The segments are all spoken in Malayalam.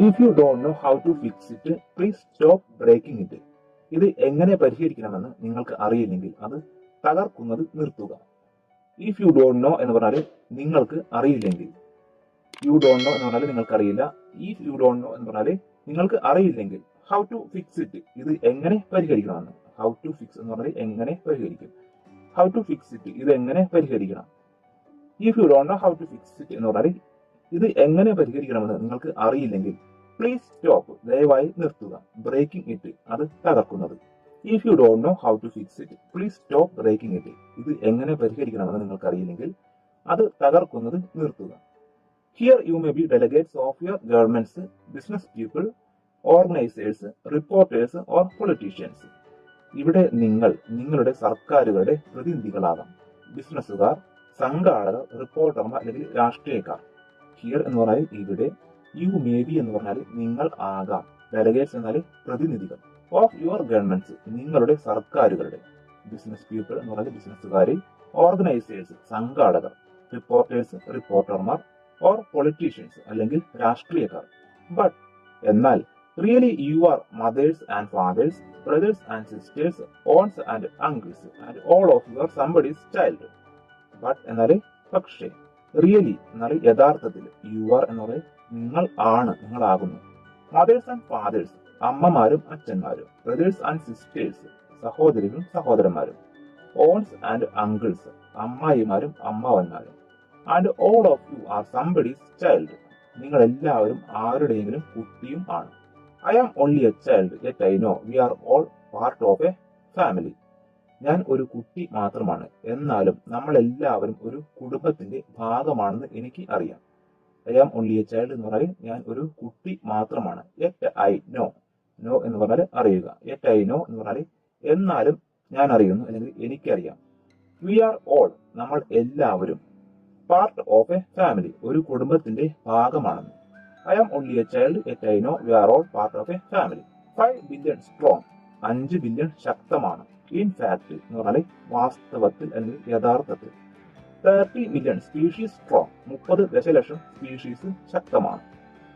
If you don't know how to fix it, please stop breaking it. ഇത് എങ്ങനെ പരിഹരിക്കണമെന്ന് നിങ്ങൾക്ക് അറിയില്ലെങ്കിൽ അത് തകർക്കുന്നത് നിർത്തുക. ഇഫ് യു ഡോണ്ട് നോ എന്ന് പറഞ്ഞാൽ നിങ്ങൾക്ക് അറിയില്ലെങ്കിൽ, യു ഡോണ്ട് നോ എന്ന് പറഞ്ഞാൽ നിങ്ങൾക്ക് അറിയില്ല. ഇഫ് യു ഡോണ്ട് നോ എന്ന് പറഞ്ഞാൽ നിങ്ങൾക്ക് അറിയില്ലെങ്കിൽ, ഹൗ ടു ഫിക്സ് ഇറ്റ് ഇത് എങ്ങനെ പരിഹരിക്കണമെന്ന്. ഹൗ ടു ഫിക്സ് എന്ന് പറഞ്ഞാൽ എങ്ങനെ പരിഹരിക്കും. ഹൗ ടു ഫിക്സ് ഇറ്റ് ഇത് എങ്ങനെ പരിഹരിക്കണം. If you don't know how to fix it എന്ന് പറഞ്ഞാൽ ഇത് എങ്ങനെ പരിഹരിക്കണമെന്ന് നിങ്ങൾക്ക് അറിയില്ലെങ്കിൽ, പ്ലീസ് സ്റ്റോപ്പ് ദയവായി നിർത്തുക. ബ്രേക്കിംഗ് ഇറ്റ് അത് തകർക്കുന്നത്. If you don't know how to fix it please stop breaking it ഇത് എങ്ങനെ പരിഹരിക്കണമെന്ന് നിങ്ങൾക്ക് അറിയില്ലെങ്കിൽ അത് തകർക്കുന്നത് നിർത്തുക. Here you may be delegates of your governments, business people, organisers, reporters or politicians. ഇവിടെ നിങ്ങൾ നിങ്ങളുടെ സർക്കാരുകളുടെ പ്രതിനിധികളാകാം. ബിസിനസ്സുകാർ, സംഘാടകർ, റിപ്പോർട്ടർമാർ അല്ലെങ്കിൽ രാഷ്ട്രീയക്കാർ. ഹിയർ എന്ന് പറഞ്ഞാൽ ഇവിടെ, യു മേ ബി എന്ന് പറഞ്ഞാൽ നിങ്ങൾ ആകാം, ഡെലഗേറ്റ്സ് എന്നാൽ പ്രതിനിധികൾ, ഓഫ് യുവർ ഗവൺമെന്റ്സ് നിങ്ങളുടെ സർക്കാരുകളുടെ, ബിസിനസ് പീപ്പിൾ എന്ന് പറഞ്ഞാൽ ബിസിനസ്സുകാരെ, ഓർഗനൈസേഴ്സ് സംഘാടകർ, റിപ്പോർട്ടേഴ്സ് റിപ്പോർട്ടർമാർ, ഓർ പൊളിറ്റീഷ്യൻസ് അല്ലെങ്കിൽ രാഷ്ട്രീയക്കാർ. ബട്ട് എന്നാൽ really you are mothers and fathers, brothers and sisters, aunts and uncles and all of your somebody's child. But എന്നാൽ പക്ഷേ, റിയലി എന്നാൽ യഥാർത്ഥത്തിൽ, യു ആർ എന്ന് പറഞ്ഞാൽ നിങ്ങൾ ആണ്, നിങ്ങളാകുന്നു. മദേഴ്സ് ആൻഡ് ഫാദേഴ്സ് അമ്മമാരും അച്ഛന്മാരും, ബ്രദേഴ്സ് ആൻഡ് സിസ്റ്റേഴ്സ് സഹോദരികളും സഹോദരന്മാരും, ഓൺസ് ആൻഡ് അങ്കിൾസ് അമ്മായിമാരും അമ്മാവന്മാരും, and all of you are somebody's child നിങ്ങൾ എല്ലാവരും ആരുടെയെങ്കിലും കുട്ടിയും ആണ്. I am only a child yet I know we are all part of a family. ഞാൻ ഒരു കുട്ടി മാത്രമാണ്, എന്നാലും നമ്മൾ എല്ലാവരും ഒരു കുടുംബത്തിന്റെ ഭാഗമാണെന്ന് എനിക്ക് അറിയാം. I am only a child എന്ന് പറഞ്ഞാൽ ഞാൻ ഒരു കുട്ടി മാത്രമാണ്. യെറ്റ് ഐ നോ, നോ എന്ന് പറഞ്ഞാൽ അറിയുക. യെറ്റ് ഐ നോ എന്ന് പറഞ്ഞാൽ എന്നാലും ഞാൻ അറിയുന്നു അല്ലെങ്കിൽ എനിക്കറിയാം. വി ആർ ഓൾ നമ്മൾ എല്ലാവരും, പാർട്ട് ഓഫ് എ ഫാമിലി ഒരു കുടുംബത്തിന്റെ ഭാഗമാണെന്ന്. I am only a child yet I know we are all part of a family. 5 billion strong 5 billion ശക്തമാണ്. ഇൻ ഫാക്ട് എന്ന് പറഞ്ഞാൽ വാസ്തവത്തിൽ അല്ലെങ്കിൽ യഥാർത്ഥത്തിൽ. 30 മില്യൺ സ്പീഷീസ് സ്ട്രോങ് 30 ദശലക്ഷം സ്പീഷീസ് ശക്തമാണ്.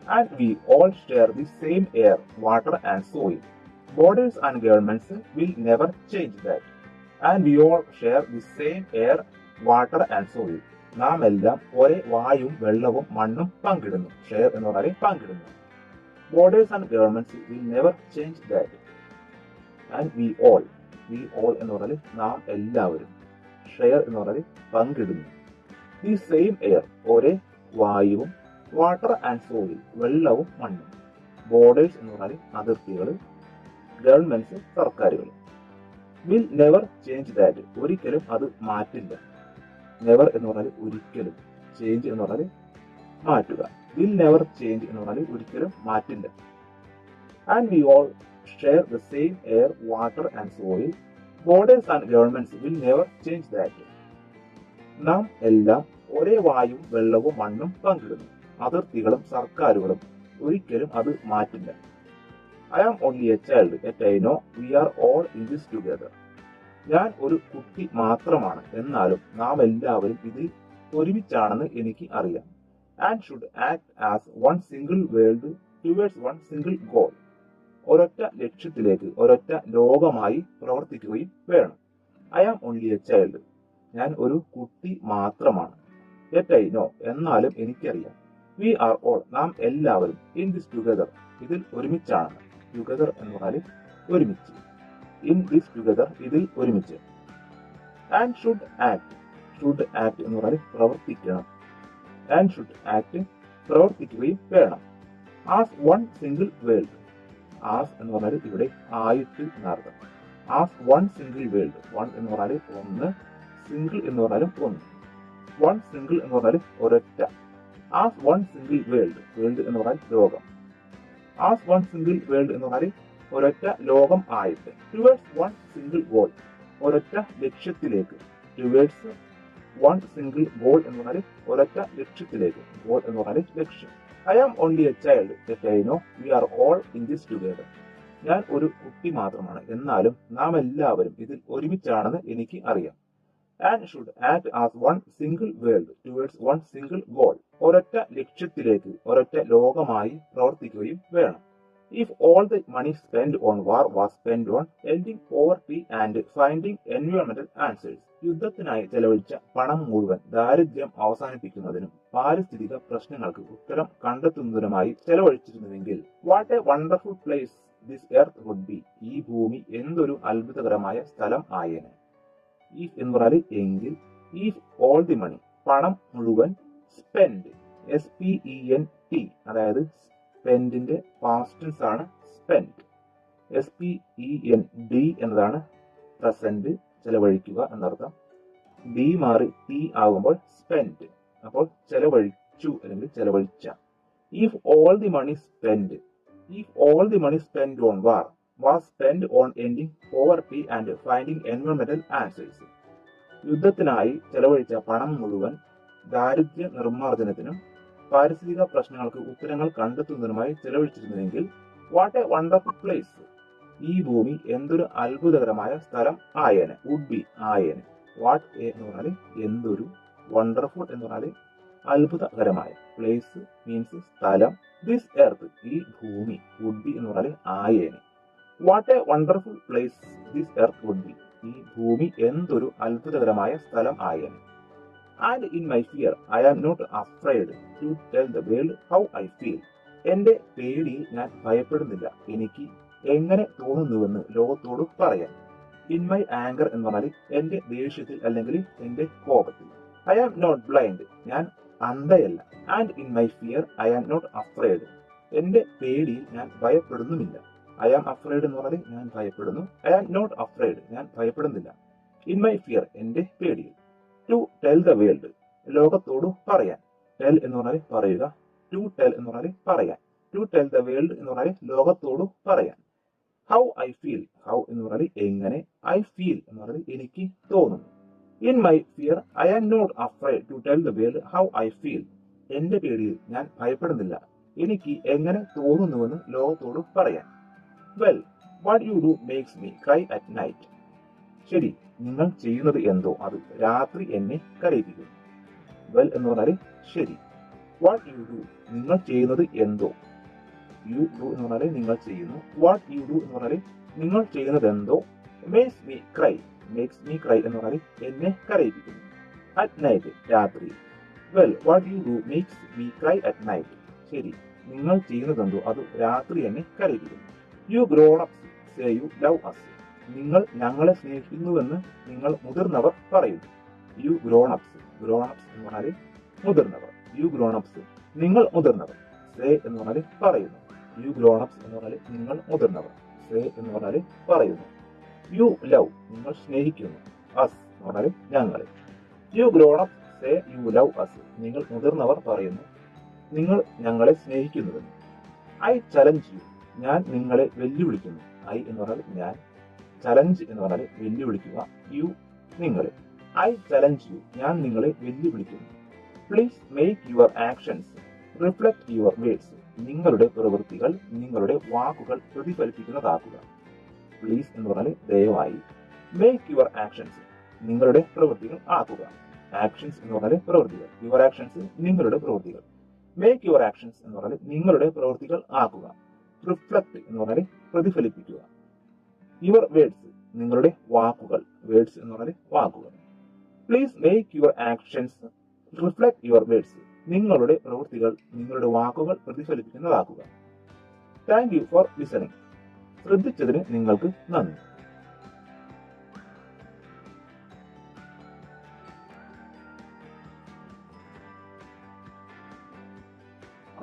And we all share the same air, water and soil. Borders and governments will never change that. And we all share the same air, water and soil. നാം എല്ലാം ഒരേ വായുവും വെള്ളവും മണ്ണും പങ്കിടുന്നു. ഷെയർ എന്ന് പറഞ്ഞാൽ പങ്കിടുന്നു. Borders and governments will never change that. And we all എന്ന് പറഞ്ഞാൽ നാം എല്ലാവരും, ഷെയർ എന്ന് പറഞ്ഞാൽ പങ്കിടുന്നു. ദി സെയിം എയർ ഒരേ വായുവും, വാട്ടർ ആൻഡ് സോയിൽ വെള്ളവും മണ്ണും, ബോർഡേഴ്സ് എന്ന് പറഞ്ഞാൽ അതിർത്തികൾ, ഗവൺമെന്റ്സ് സർക്കാരുകൾ, വിൽ നെവർ ചേഞ്ച് ദാറ്റ് ഒരിക്കലും അത് മാറ്റില്ല. നെവർ എന്ന് പറഞ്ഞാൽ ഒരിക്കലും, ചേഞ്ച് എന്ന് പറഞ്ഞാൽ മാറ്റുക. വിൽ നെവർ ചേഞ്ച് എന്ന് പറഞ്ഞാൽ ഒരിക്കലും മാറ്റില്ല. And we all share the same air, water and soil. Borders and governments will never change that. നാം എല്ലാം ഒരേ വായും വെള്ളവും മണ്ണും പങ്കിടുന്നു. അതിർത്തികളും സർക്കാരുകളും ഒരിക്കലും അത് മാറ്റില്ല. I am only a child yet I know we are all in this together. ഞാൻ ഒരു കുട്ടി മാത്രമാണ്, എന്നാലും നാം എല്ലാവരും ഇതിൽ ഒരുമിച്ചാണെന്ന് എനിക്ക് അറിയാം. And should act as one single world towards one single goal. ഒരൊറ്റ ലക്ഷ്യത്തിലേക്ക്, ഒരൊറ്റ ലോകമായി പ്രവർത്തിക്കുകയും വേണം. I am only a child ഞാൻ ഒരു കുട്ടി മാത്രമാണ്. യെറ്റ് ഐ നോ എന്നാലും എനിക്കറിയാം. വി ആർ ഓൾ നാം എല്ലാവരും, ഇൻ ദിസ് ടുഗദർ ഇതിൽ ഒരുമിച്ചാണ്. ടുഗദർ എന്ന് പറഞ്ഞാൽ ഒരുമിച്ച്. ഇൻ ദിസ് ടുഗദർ ഇതിൽ ഒരുമിച്ച്. ആൻഡ് ഷുഡ് ആക്ട് എന്ന് പറഞ്ഞാൽ പ്രവർത്തിക്കണം. ആൻഡ് ഷുഡ് ആക്ട് പ്രവർത്തിക്കുകയും വേണം. As one single world. As എന്ന് പറഞ്ഞാൽ ഇവിടെ ആയിട്ട് എന്നർത്ഥം. As one single world. One എന്ന് പറഞ്ഞാൽ ഒന്ന്, സിംഗിൾ എന്ന് പറഞ്ഞാലും ഒന്ന്. വൺ സിംഗിൾ എന്ന് പറഞ്ഞാൽ ഒരൊറ്റ. As one single world. World എന്ന് പറഞ്ഞാൽ ലോകം. ആസ് വൺ സിംഗിൾ വേൾഡ് എന്ന് പറഞ്ഞാൽ ഒരൊറ്റ ലോകം ആയിട്ട്. ടുവേർഡ്സ് വൺ സിംഗിൾ ഗോൾ ഒരൊറ്റ ലക്ഷ്യത്തിലേക്ക്. ടുവേർഡ്സ് വൺ സിംഗിൾ ഗോൾ എന്ന് പറഞ്ഞാൽ ഒരൊറ്റ ലക്ഷ്യത്തിലേക്ക്. ഗോൾ എന്ന് പറഞ്ഞാൽ ലക്ഷ്യം. I am only a child yet I know we are all in this together. ഞാൻ ഒരു കുട്ടി മാത്രമാണ്, എന്നാലും നാം എല്ലാവരും ഇതിൽ ഒരുമിച്ചാണെന്ന് എനിക്ക് അറിയാം. And should act as one single world towards one single goal. ഒരൊറ്റ ലക്ഷ്യത്തിലേക്ക് ഒരൊറ്റ ലോകമായി പ്രവർത്തിക്കുകയും വേണം. If all the money spent on war was spent on ending poverty and finding environmental answers, യുദ്ധത്തിനായി ചെലവഴിച്ച പണം മുഴുവൻ ദാരിദ്ര്യം അവസാനിപ്പിക്കുന്നതിനും പാരിസ്ഥിതിക പ്രശ്നങ്ങൾക്ക് ഉത്തരം കണ്ടെത്തുന്നതിനുമായി ചെലവഴിച്ചിരുന്നുവെങ്കിൽ what a wonderful place this earth would be. ഈ ഭൂമി എന്തൊരു അത്ഭുതകരമായ സ്ഥലം ആയേനെ. ഇഫ് എന്ന് പറഞ്ഞാൽ എങ്കിൽ, ഇഫ് ഓൾ ദി മണി പണം മുഴുവൻ, സ്പെൻഡ് SPENT അതായത് സ്പെൻഡിന്റെ പാസ്റ്റ് ടെൻസ് ആണ് സ്പെൻഡ്. SPEND എന്നതാണ് പ്രസന്റ്, ചെലവഴിക്കുക എന്നർത്ഥം. ഡി മാറി ടി ആകുമ്പോൾ സ്പെൻഡ്, അപ്പോൾ ചെലവഴിച്ചു അല്ലെങ്കിൽ ചെലവഴിച്ച. If all the money spend, if all the money spend on war was spend on ending poverty and finding എൻവയോൺമെന്റൽ ആൻസേഴ്സ്. യുദ്ധത്തിനായി ചെലവഴിച്ച പണം മുഴുവൻ ദാരിദ്ര്യ നിർമ്മാർജ്ജനത്തിനും പാരിസ്ഥിതിക പ്രശ്നങ്ങൾക്ക് ഉത്തരങ്ങൾ കണ്ടെത്തുന്നതിനുമായി ചെലവഴിച്ചിരുന്നുവെങ്കിൽ വാട്ട് എ വണ്ടർഫുൾ പ്ലേസ്. ഈ ഭൂമി എന്തൊരു അത്ഭുതകരമായ സ്ഥലം ആയേനെ. വുഡ് ബി ആയേനെ. വാട്ട് എ എന്ന് പറഞ്ഞാൽ എന്തൊരു, വണ്ടർഫുൾ എന്ന് പറഞ്ഞാൽ അത്ഭുതകരമായ, പ്ലേസ് മീൻസ് സ്ഥലം, ദിസ് എർത്ത് ഈ ഭൂമി, വുഡ് ബി എന്ന് പറഞ്ഞാൽ ആയേനെ. What a wonderful place this earth would be. ഈ ഭൂമി എന്തൊരു അത്ഭുതകരമായ സ്ഥലം ആയേനെ. And in my fear, I am not afraid to tell the world how I feel. എന്റെ പേടിയിൽ ഞാൻ ഭയപ്പെടുന്നില്ല, എനിക്ക് എങ്ങനെ തോന്നുന്നുവെന്ന് ലോകത്തോട് പറയാൻ. ഇൻ മൈ ആങ്കർ എന്ന് പറഞ്ഞാൽ എന്റെ ദേഷ്യത്തിൽ അല്ലെങ്കിൽ എന്റെ കോപത്തിൽ. ഐ ആം നോട്ട് ബ്ലൈൻഡ്, ഞാൻ അന്ധയല്ല. And in my fear I am not afraid. എന്റെ പേടിയിൽ ഞാൻ ഭയപ്പെടുന്നുമില്ല. ഐ ആം അഫ്രൈഡ് എന്ന് പറഞ്ഞാൽ ഞാൻ ഭയപ്പെടുന്നു. ഐ ആം നോട്ട് അഫ്രൈഡ്, ഞാൻ ഭയപ്പെടുന്നില്ല. ഇൻ മൈ ഫിയർ എന്റെ പേടിയിൽ. ടു ടെൽ ദ വേൾഡ് ലോകത്തോട് പറയാൻ. ടെൽ എന്ന് പറഞ്ഞാൽ പറയുക, ടു ടെൽ എന്ന് പറഞ്ഞാൽ പറയാൻ. ടു ടെൽ ദ വേൾഡ് എന്ന് പറഞ്ഞാൽ ലോകത്തോട് പറയാൻ. ഹൗ ഐ ഫീൽ, ഹൗ എന്ന് പറഞ്ഞാൽ എങ്ങനെ, ഐ ഫീൽ എന്ന് പറഞ്ഞാൽ എനിക്ക് തോന്നുന്നു. In my fear I am not afraid to tell the world how I feel. എന്റെ പേടിയിൽ ഞാൻ ഭയപ്പെടുന്നില്ല, എനിക്ക് എങ്ങനെ തോന്നുന്നുവെന്ന് ലോകത്തോട് പറയാൻ. Well what you do makes me cry at night. ശരി, നിങ്ങൾ ചെയ്യുന്നത് എന്തോ അത് രാത്രി എന്നെ കരയിപ്പിക്കുന്നു. വെൽ എന്ന് പറഞ്ഞാൽ ശരി. വാട്ട് യു ഡു നിങ്ങൾ ചെയ്യുന്നത് എന്തോ. യു ഡു എന്ന് പറഞ്ഞാൽ നിങ്ങൾ ചെയ്യുന്നു. വാട്ട് യു ഡു എന്ന് പറഞ്ഞാൽ നിങ്ങൾ ചെയ്യുന്നത് എന്തോ. Makes me cry, makes me cry എന്ന് പറഞ്ഞാൽ എന്നെ കരയിപ്പിക്കുന്നു. അറ്റ് നൈറ്റ് രാത്രി. Well what you do makes me cry at night. ശരി, നിങ്ങൾ ചെയ്യുന്നത് എന്തോ അത് രാത്രി എന്നെ കരയിപ്പിക്കുന്നു. You grown ups say you love us. നിങ്ങൾ ഞങ്ങളെ സ്നേഹിക്കുന്നുവെന്ന് നിങ്ങൾ മുതിർന്നവർ പറയുന്നു. You grown ups, grown ups എന്ന് പറഞ്ഞാൽ മുതിർന്നവർ. യു ഗ്രോൺ അപ്സ് നിങ്ങൾ മുതിർന്നവർ. സേ എന്ന് പറഞ്ഞാൽ പറയുന്നു. യു ഗ്രോൺ അപ്സ് എന്ന് പറഞ്ഞാൽ നിങ്ങൾ മുതിർന്നവർ. സേ എന്ന് പറഞ്ഞാൽ പറയുന്നു. യു ലവ് നിങ്ങൾ സ്നേഹിക്കുന്നു. അസ് എന്ന് പറഞ്ഞാൽ ഞങ്ങളെ. You grown ups say you love us. നിങ്ങൾ മുതിർന്നവർ പറയുന്നു നിങ്ങൾ ഞങ്ങളെ സ്നേഹിക്കുന്നുവെന്ന്. ഐ ചലഞ്ച് യു ഞാൻ നിങ്ങളെ വെല്ലുവിളിക്കുന്നു. ഐ എന്ന് പറഞ്ഞാൽ ഞാൻ, ചലഞ്ച് എന്ന് പറഞ്ഞാൽ വെല്ലുവിളിക്കുക. യു നിങ്ങളെ. ഐ ചലഞ്ച് യു ഞാൻ നിങ്ങളെ വെല്ലുവിളിക്കുന്നു. Please make your actions reflect your words. നിങ്ങളുടെ പ്രവൃത്തികൾ നിങ്ങളുടെ വാക്കുകൾ പ്രതിഫലിപ്പിക്കുന്നതാക്കുക. പ്ലീസ് എന്ന് പറഞ്ഞാൽ ദയവായി. മേക്ക് യുവർ ആക്ഷൻസ് നിങ്ങളുടെ പ്രവൃത്തികൾ ആക്കുക. ആക്ഷൻസ് എന്ന് പറഞ്ഞാൽ പ്രവൃത്തികൾ. യുവർ ആക്ഷൻസ് നിങ്ങളുടെ പ്രവൃത്തികൾ. മേക്ക് യുവർ ആക്ഷൻസ് എന്ന് പറഞ്ഞാൽ നിങ്ങളുടെ പ്രവൃത്തികൾ ആക്കുക. റിഫ്ലക്ട് എന്ന് പറഞ്ഞാൽ പ്രതിഫലിപ്പിക്കുക. യുവർ വേർഡ്സ് നിങ്ങളുടെ വാക്കുകൾ. വേർഡ്സ് എന്ന് പറഞ്ഞാൽ വാക്കുകൾ. Please make your actions reflect your words. നിങ്ങളുടെ പ്രവൃത്തികൾ നിങ്ങളുടെ വാക്കുകൾ പ്രതിഫലിപ്പിക്കുന്നതാക്കുക. Thank you for listening. ശ്രദ്ധിച്ചതിന് നിങ്ങൾക്ക് നന്ദി.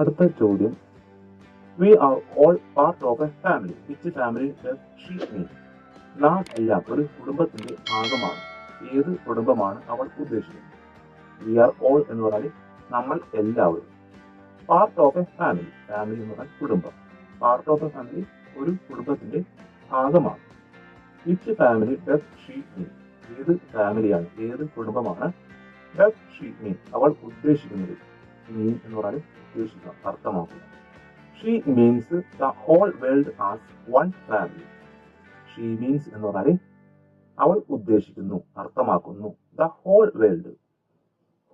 അടുത്ത ചോദ്യം. We are all part of a family. Which family does she mean? നാം എല്ലാം ഒരു കുടുംബത്തിന്റെ ഭാഗമാണ്. ഏത് കുടുംബമാണ് അവൾ ഉദ്ദേശിക്കുന്നത്? We are all എന്ന് പറഞ്ഞാൽ നമ്മൾ എല്ലാവരും. Part of a family, family എന്ന് പറഞ്ഞാൽ കുടുംബം. പാർട്ട് ഓഫ് എ ഫാമിലി ഒരു കുടുംബത്തിന്റെ ഭാഗമാണ്. വിച്ച് ഫാമിലി ഡസ് ഷീ മീൻ? ഏത് ഫാമിലിയാണ്, ഏത് കുടുംബമാണ് ഡസ് ഷീ മീൻ അവൾ ഉദ്ദേശിക്കുന്നത്? മീൻ എന്ന് പറഞ്ഞാൽ ഉദ്ദേശിക്കുക, അർത്ഥമാക്കുക. She means the whole world as one family. She means എന്ന് പറഞ്ഞാൽ അവൾ ഉദ്ദേശിക്കുന്നു, അർത്ഥമാക്കുന്നു. The whole world.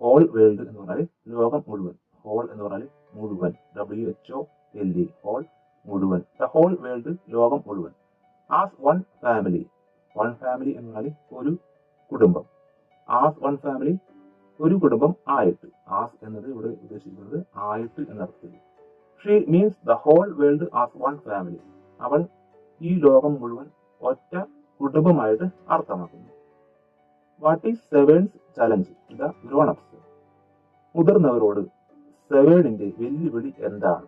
Whole world എന്ന് പറഞ്ഞാൽ ലോകം മുഴുവൻ. ഹോൾ എന്ന് പറഞ്ഞാൽ മുഴുവൻ. WHOLE. ഹോൾ മുഴുവൻ. ദ ഹോൾ വേൾഡ് ലോകം മുഴുവൻ. As one family. One family എന്ന് പറഞ്ഞാൽ ഒരു കുടുംബം. ആസ് വൺ ഫാമിലി ഒരു കുടുംബം ആയിട്ട്. ആസ് എന്നത് ഇവിടെ ഉദ്ദേശിക്കുന്നത് ആയിട്ട് എന്നർത്ഥത്തിൽ. She means the whole world as one family. അവൾ ഈ ലോകം മുഴുവൻ ഒറ്റ കുടുംബമായിട്ട് അർത്ഥമാക്കുന്നു. What is Severn's challenge? The grownups. മുതിർന്നവരോട് സെവേണിന്റെ വെല്ലുവിളി എന്താണ്?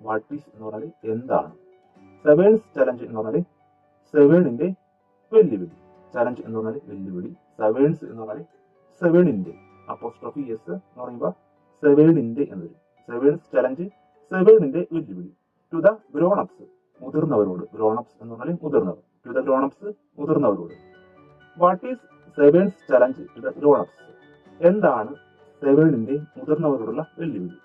വാട്ട് ഈസ് എന്ന് പറഞ്ഞാൽ എന്താണ്. സെവേൺസ് ചലഞ്ച് എന്ന് പറഞ്ഞാൽ സെവേണിന്റെ വെല്ലുവിളി. ചലഞ്ച് എന്ന് പറഞ്ഞാൽ വെല്ലുവിളി. സെവേൺസ് എന്ന് പറഞ്ഞാൽ സെവേണിന്റെ അപ്പോസ്ട്രോഫി എസ് എന്ന് പറയുമ്പോൾ സെവേണിന്റെ എന്ന് വരും. സെവേൺസ് ചലഞ്ച് സെവേണിന്റെ വെല്ലുവിളി. To the grownups. മുതിർന്നവരോട്. ഗ്രോണപ്സ് എന്ന് പറഞ്ഞാൽ മുതിർന്നവർ. ടു ദ ഗ്രോണപ്സ് മുതിർന്നവരോട്. What is Severn's challenge to the grownups? എന്താണ് സെവേണിന്റെ മുതിർന്നവരോടുള്ള വെല്ലുവിളി?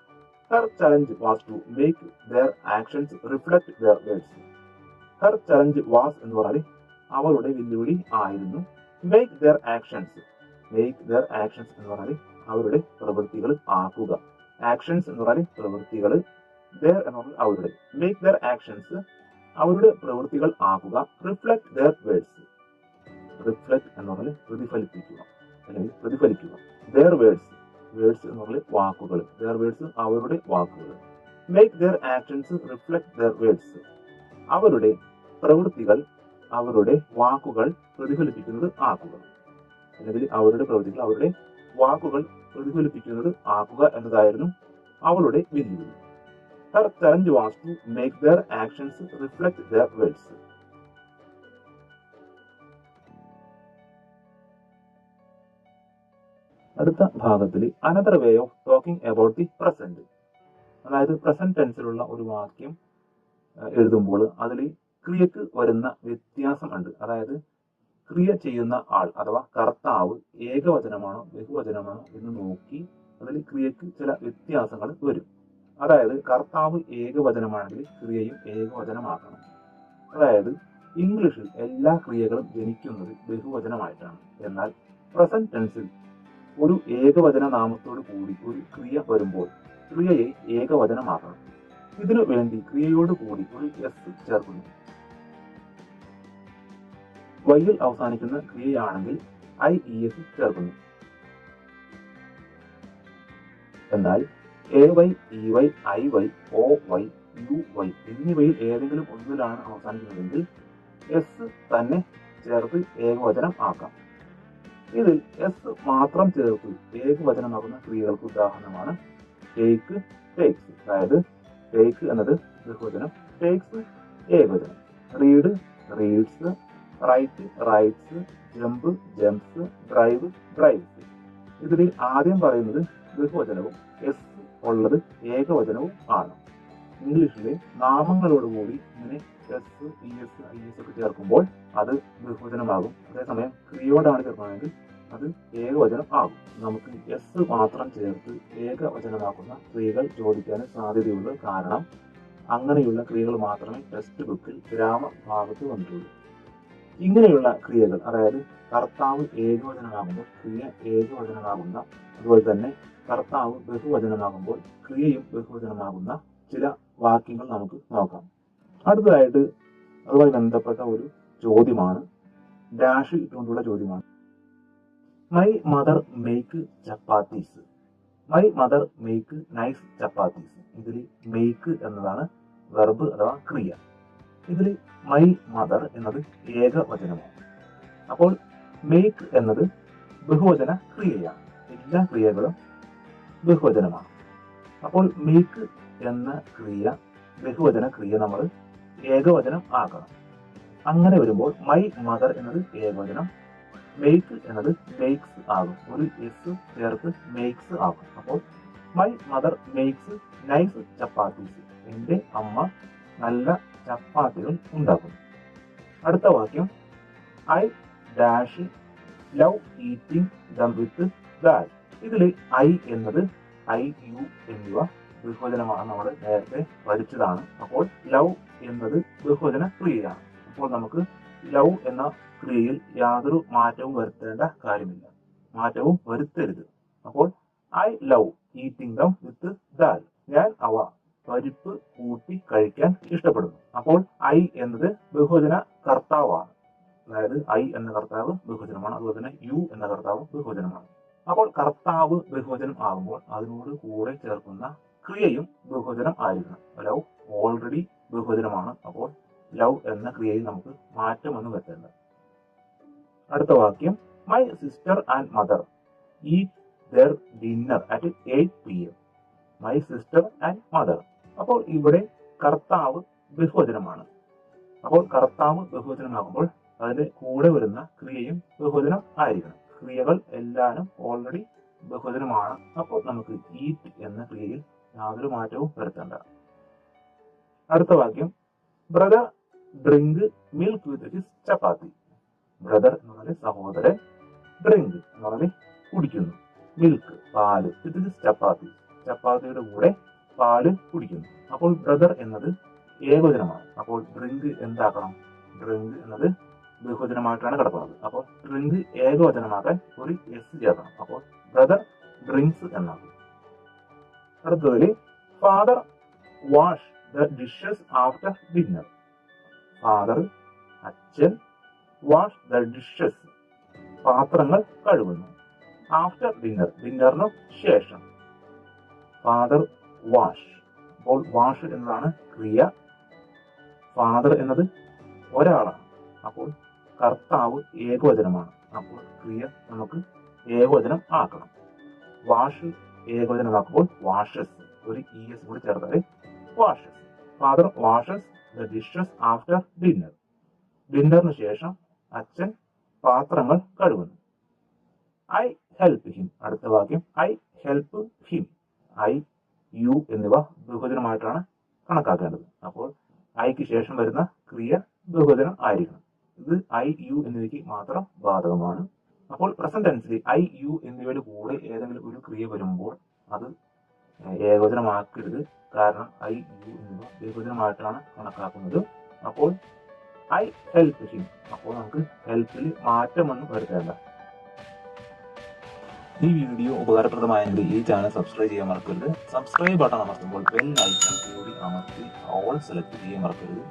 Her challenge was to make their actions reflect their words. Her challenge was എന്ന് പറഞ്ഞാൽ അവളുടെ വെല്ലുവിളി ആയിരുന്നു. Make their actions. Make their actions എന്ന് പറഞ്ഞാൽ അവരുടെ പ്രവൃത്തികൾ ആക്കുക. ആക്ഷൻസ് എന്ന് പറഞ്ഞാൽ പ്രവൃത്തികൾ. ദെയർ എന്ന് പറഞ്ഞാൽ അവരുടെ. മേക്ക് ദെയർ ആക്ഷൻസ് അവരുടെ പ്രവൃത്തികൾ ആക്കുക. Reflect their words. റിഫ്ലക്ട് എന്ന് പറഞ്ഞാൽ പ്രതിഫലിപ്പിക്കുക അല്ലെങ്കിൽ പ്രതിഫലിക്കുക. There words. വേർഡ്സ് എന്ന് പറഞ്ഞാൽ വാക്കുകൾ. ദെയർ വേർഡ്സ് അവരുടെ വാക്കുകൾ. Make their actions reflect their words. അവരുടെ പ്രവൃത്തികൾ അവരുടെ വാക്കുകൾ പ്രതിഫലിപ്പിക്കുന്നത് ആക്കുക. അല്ലെങ്കിൽ അവരുടെ പ്രവൃത്തികൾ അവരുടെ വാക്കുകൾ പ്രതിഫലിപ്പിക്കുന്നത് ആക്കുക എന്നതായിരുന്നു അവളുടെ വെല്ലുവിളി. Her challenge was to make their actions reflect their words. അടുത്ത ഭാഗത്തിൽ another way of talking about the present. അതായത് പ്രസന്റ് ടെൻസിലുള്ള ഒരു വാക്യം എഴുതുമ്പോൾ അതിൽ ക്രിയക്ക് വരുന്ന വ്യത്യാസം ഉണ്ട്. അതായത് ക്രിയ ചെയ്യുന്ന ആൾ അഥവാ കർത്താവ് ഏകവചനമാണോ ബഹുവചനമാണോ എന്ന് നോക്കി അതിൽ ക്രിയക്ക് ചില വ്യത്യാസങ്ങൾ വരും. അതായത് കർത്താവ് ഏകവചനമാണെങ്കിൽ ക്രിയയും ഏകവചനമാക്കണം. അതായത് ഇംഗ്ലീഷിൽ എല്ലാ ക്രിയകളും ജനിക്കുന്നത് ബഹുവചനമായിട്ടാണ്. എന്നാൽ പ്രസന്റ് ടെൻസിൽ ഒരു ഏകവചന നാമത്തോട് കൂടി ഒരു ക്രിയ വരുമ്പോൾ ക്രിയയെ ഏകവചനമാക്കണം. ഇതിനു വേണ്ടി ക്രിയയോട് കൂടി ഒരു എസ് ചേർക്കുന്നു. വൈയിൽ അവസാനിക്കുന്ന ക്രിയയാണെങ്കിൽ IES ചേർക്കുന്നു. എന്നാൽ AY, EY, IY, OY, UY എന്നിവയിൽ ഏതെങ്കിലും ഒന്നിലാണ് അവസാനിക്കുന്നതെങ്കിൽ എസ് തന്നെ ചേർത്ത് ഏകവചനം ആക്കാം. ഇതിൽ എസ് മാത്രം ചേർത്ത് ഏകവചനമാകുന്ന ക്രിയകൾക്ക് ഉദാഹരണമാണ് ടേക്ക്, ടേക്സ്. അതായത് ടേക്ക് എന്നത് ബഹുവചനം, ടേക്സ് ഏകവചനം. Read, reads, write, writes, jump, jumps, drive, drives. ഇതിൽ ആദ്യം പറയുന്നത് ബഹുവചനവും എസ് ഉള്ളത് ഏകവചനവും ആണ്. ഇംഗ്ലീഷിലെ നാമങ്ങളോടുകൂടി ഇങ്ങനെ എസ്, ES, IS ഒക്കെ ചേർക്കുമ്പോൾ അത് ബഹുവചനമാകും. അതേസമയം ക്രിയയോടാണ് ചേർക്കുന്നതെങ്കിൽ അത് ഏകവചനം ആകും. നമുക്ക് എസ് മാത്രം ചേർത്ത് ഏകവചനമാക്കുന്ന ക്രിയകൾ ചോദിക്കാൻ സാധ്യതയുള്ളൂ. കാരണം അങ്ങനെയുള്ള ക്രിയകൾ മാത്രമേ ടെക്സ്റ്റ് ബുക്കിൽ ഗ്രാമഭാഗത്ത് വന്നിട്ടുള്ളൂ. ഇങ്ങനെയുള്ള ക്രിയകൾ, അതായത് കർത്താവ് ഏകവചനമാകുമ്പോൾ ക്രിയ ഏകവചനമാകുന്ന, അതുപോലെ തന്നെ കർത്താവ് ബഹുവചനമാകുമ്പോൾ ക്രിയയും ബഹുവചനമാകുന്ന ചില വാക്യങ്ങൾ നമുക്ക് നോക്കാം. അടുത്തതായിട്ട് അതുമായി ബന്ധപ്പെട്ട ഒരു ചോദ്യമാണ്, ഡാഷ് ഇട്ടുകൊണ്ടുള്ള ചോദ്യമാണ്. My mother make chapatis. My mother make nice chapatis. ഇതിൽ മേക്ക് എന്നതാണ് വെർബ് അഥവാ ക്രിയ. ഇതിൽ മൈ മദർ എന്നത് ഏകവചനമാണ്. അപ്പോൾ മേക്ക് എന്നത് ബഹുവചന ക്രിയയാണ്. എല്ലാ ക്രിയകളും ബഹുവചനമാണ്. അപ്പോൾ മേക്ക് എന്ന ക്രിയ, ബഹുവചന ക്രിയ നമ്മൾ ഏകവചനം ആക്കണം. അങ്ങനെ വരുമ്പോൾ മൈ മദർ എന്നത് ഏകവചനം, മേക്ക് എന്നത് മേക്സ് ആകും. ഒരു എസ് ചേർത്ത് മേക്സ് ആകും. അപ്പോൾ my mother makes nice chapatis. എൻ്റെ അമ്മ നല്ല ചപ്പാത്തികൾ ഉണ്ടാക്കുന്നു. അടുത്ത വാക്യം, I dash love eating them with dal. ഇതിൽ ഐ എന്നത് IU എന്നിവ ബഹുവചനമാണ്. നമ്മൾ നേരത്തെ പഠിച്ചതാണ്. അപ്പോൾ ലവ് എന്നത് ബഹുവചന ക്രിയയാണ്. അപ്പോൾ നമുക്ക് ലവ് എന്ന ക്രിയയിൽ യാതൊരു മാറ്റവും വരുത്തേണ്ട കാര്യമില്ല, മാറ്റവും വരുത്തരുത്. അപ്പോൾ I love eating them with dal, ഞാൻ അവ പരിപ്പ് കൂട്ടി കഴിക്കാൻ ഇഷ്ടപ്പെടുന്നു. അപ്പോൾ ഐ എന്നത് ബഹുവചന കർത്താവാണ്, അതായത് ഐ എന്ന കർത്താവ് ബഹുവചനമാണ്, അതുപോലെ തന്നെ യു എന്ന കർത്താവ് ബഹുവചനമാണ്. അപ്പോൾ കർത്താവ് ബഹുവചനം ആകുമ്പോൾ അതിനോട് കൂടെ ചേർക്കുന്ന ക്രിയയും ബഹുവചനം ആയിരിക്കണം. ലവ് ഓൾറെഡി ബഹുവചനമാണ്, അപ്പോൾ ലവ് എന്ന ക്രിയയിൽ നമുക്ക് മാറ്റമൊന്നും വരുത്തേണ്ട. അടുത്ത വാക്യം, my sister and mother eat their dinner at 8 PM. My sister and mother. അപ്പോൾ ഇവിടെ കർത്താവ് ബഹുവചനമാണ്. അപ്പോൾ കർത്താവ് ബഹുവചനമാകുമ്പോൾ അതിന്റെ കൂടെ വരുന്ന ക്രിയയും ബഹുവചനം ആയിരിക്കണം. ക്രിയകൾ എല്ലാവരും ഓൾറെഡി ബഹുവചനമാണ്, അപ്പോൾ നമുക്ക് ഈറ്റ് എന്ന ക്രിയയിൽ യാതൊരു മാറ്റവും വരുത്തേണ്ട. അടുത്ത വാക്യം, brother drink milk with his chapati. Brother എന്ന് പറഞ്ഞാൽ സഹോദരൻ, ഡ്രിങ്ക് എന്ന് പറഞ്ഞാൽ കുടിക്കുന്നു, മിൽക്ക് പാല്, വിത്ത് ഹിസ് ചപ്പാത്തി ചപ്പാത്തിയുടെ കൂടെ പാല് കുടിക്കുന്നു. അപ്പോൾ ബ്രദർ എന്നത് ഏകവചനമാണ്, അപ്പോൾ ഡ്രിങ്ക് എന്താക്കണം, ഡ്രിങ്ക് എന്നത് ബഹുവചനമായിട്ടാണ് കിടക്കുന്നത്. അപ്പോൾ ഡ്രിങ്ക് ഏകവചനമാക്കാൻ ഒരു എസ് ചേർക്കണം, അപ്പോൾ ബ്രദർ ഡ്രിങ്ക്സ് എന്നാകും. അടുത്തതിൽ, father wash the dishes after dinner. Father അച്ഛൻ, വാഷ് ദ ഡിഷസ് പാത്രങ്ങൾ കഴുകുന്നു, ആഫ്റ്റർ ഡിന്നർ ഡിന്നറിന് ശേഷം. ഫാദർ വാഷ്, അപ്പോൾ വാഷ് എന്നതാണ് ക്രിയ, ഫാദർ എന്നത് ഒരാളാണ്, അപ്പോൾ കർത്താവ് ഏകവചനമാണ്, അപ്പോൾ ക്രിയ നമുക്ക് ഏകവചനം ആക്കണം. വാഷ് ഏകവചനമാക്കുമ്പോൾ വാഷസ്, ഒരു ES കൂടി ചേർത്താൽ washes. Father washes the dishes after dinner, ഡിന്നറിന് ശേഷം അച്ഛൻ പാത്രങ്ങൾ കഴുകുന്നു. I help him. അടുത്ത വാക്യം, I help him. I you എന്നിവ ബഹുവചനമായിട്ടാണ് കണക്കാക്കേണ്ടത്, അപ്പോൾ ഐക്ക് ശേഷം വരുന്ന ക്രിയ ബഹുവചനം ആയിരിക്കണം. ഇത് ഐ യു എന്നിവയ്ക്ക് മാത്രം ബാധകമാണ്. അപ്പോൾ പ്രസന്റ് ടെൻസിൽ ഐ യു എന്നിവയുടെ കൂടെ ഏതെങ്കിലും ഒരു ക്രിയ വരുമ്പോൾ അത് ഏകവചനമാക്കരുത്, കാരണം ഐ യു എന്നിവ ബഹുവചനമായിട്ടാണ് കണക്കാക്കുന്നത്. അപ്പോൾ ഐ ഹെൽപ്പ് ഹിം, അപ്പോൾ നമുക്ക് ഹെൽപ്പിൽ മാറ്റമൊന്നും വരുത്തേണ്ട. ഈ വീഡിയോ ഉപകാരപ്രദമായെങ്കിൽ ഈ ചാനൽ സബ്സ്ക്രൈബ് ചെയ്യാൻ മറക്കരുത്. സബ്സ്ക്രൈബ് ബട്ടൺ അമർത്തുമ്പോൾ ബെൽ ഐക്കൺ കൂടി അമർത്തി ഓൾ സെലക്ട് ചെയ്യാൻ മറക്കരുത്.